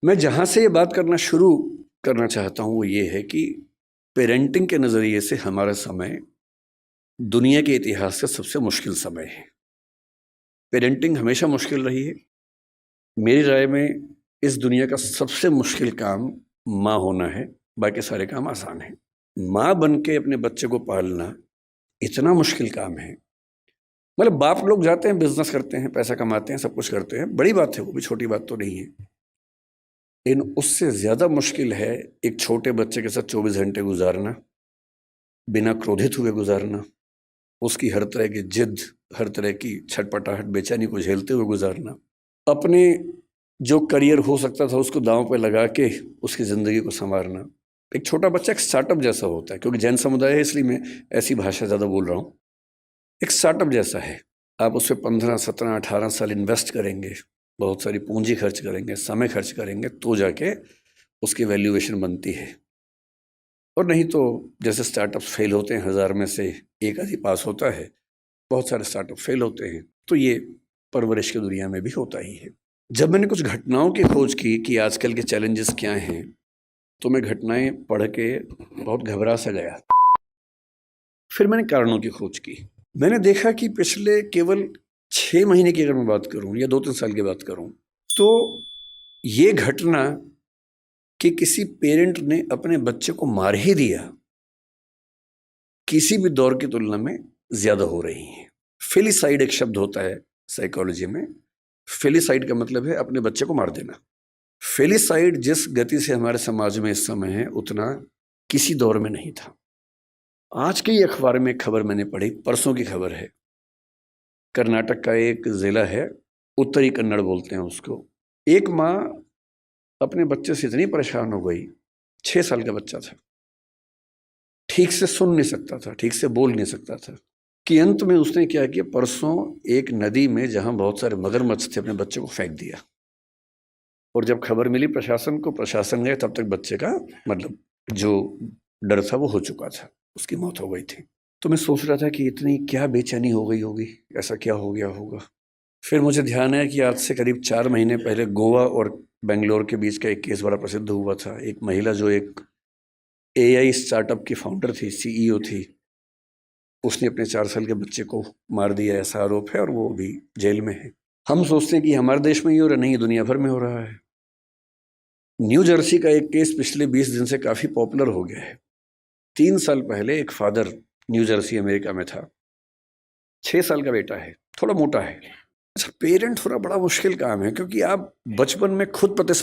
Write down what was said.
मैं जहाँ से ये बात करना शुरू करना चाहता हूँ वो ये है कि पेरेंटिंग के नज़रिए से हमारा समय दुनिया के इतिहास का सबसे मुश्किल समय है। पेरेंटिंग हमेशा मुश्किल रही है। मेरी राय में इस दुनिया का सबसे मुश्किल काम माँ होना है, बाकी सारे काम आसान हैं। माँ बन के अपने बच्चे को पालना इतना मुश्किल काम है। मतलब बाप लोग जाते हैं, बिजनेस करते हैं, पैसा कमाते हैं, सब कुछ करते हैं, बड़ी बात है, वो भी छोटी बात तो नहीं है। लेकिन उससे ज़्यादा मुश्किल है एक छोटे बच्चे के साथ 24 घंटे गुजारना, बिना क्रोधित हुए गुजारना, उसकी हर तरह की जिद, हर तरह की छटपटाहट, बेचैनी को झेलते हुए गुजारना, अपने जो करियर हो सकता था उसको दांव पे लगा के उसकी ज़िंदगी को संवारना। एक छोटा बच्चा एक स्टार्टअप जैसा होता है, क्योंकि जैन समुदाय है इसलिए मैं ऐसी भाषा ज़्यादा बोल रहा हूँ। एक स्टार्टअप जैसा है। आप उस पर 15, 17, 18 साल इन्वेस्ट करेंगे, बहुत सारी पूंजी खर्च करेंगे, समय खर्च करेंगे, तो जाके उसकी वैल्यूएशन बनती है। और नहीं तो जैसे स्टार्टअप्स फेल होते हैं, 1000 में से एक आधी पास होता है, बहुत सारे स्टार्टअप फेल होते हैं। तो ये परवरिश की दुनिया में भी होता ही है। जब मैंने कुछ घटनाओं की खोज की कि आजकल के चैलेंजेस क्या हैं, तो मैं घटनाएं पढ़ के बहुत घबरा सा गया। फिर मैंने कारणों की खोज की। मैंने देखा कि पिछले केवल 6 महीने की अगर मैं बात करूं या 2-3 साल की बात करूं, तो ये घटना कि किसी पेरेंट ने अपने बच्चे को मार ही दिया, किसी भी दौर की तुलना में ज्यादा हो रही है। फेलिसाइड एक शब्द होता है साइकोलॉजी में। फेलिसाइड का मतलब है अपने बच्चे को मार देना। फेलिसाइड जिस गति से हमारे समाज में इस समय है, उतना किसी दौर में नहीं था। आज के ही अखबार में खबर मैंने पढ़ी, परसों की खबर है। कर्नाटक का एक जिला है, उत्तरी कन्नड़ बोलते हैं उसको। एक माँ अपने बच्चे से इतनी परेशान हो गई, 6 साल का बच्चा था, ठीक से सुन नहीं सकता था, ठीक से बोल नहीं सकता था, कि अंत में उसने क्या किया, परसों एक नदी में जहां बहुत सारे मगरमच्छ थे, अपने बच्चे को फेंक दिया। और जब खबर मिली प्रशासन को, प्रशासन गए, तब तक बच्चे का मतलब जो डर था वो हो चुका था, उसकी मौत हो गई थी। तो मैं सोच रहा था कि इतनी क्या बेचैनी हो गई होगी, ऐसा क्या हो गया होगा। फिर मुझे ध्यान आया कि आज से करीब 4 महीने पहले गोवा और बेंगलोर के बीच का एक केस बड़ा प्रसिद्ध हुआ था। एक महिला जो एक एआई स्टार्टअप की फाउंडर थी, सीईओ थी, उसने अपने 4 साल के बच्चे को मार दिया, ऐसा आरोप है, और वो अभी जेल में है। हम सोचते हैं कि हमारे देश में ही हो रहा, नहीं, दुनिया भर में हो रहा है। न्यू जर्सी का एक केस पिछले 20 दिन से काफी पॉपुलर हो गया है। 3 साल पहले एक फादर, न्यू जर्सी अमेरिका में था, 6 साल का बेटा है, थोड़ा मोटा है। अच्छा, पेरेंट होना बड़ा मुश्किल काम है, क्योंकि आप बचपन में खुद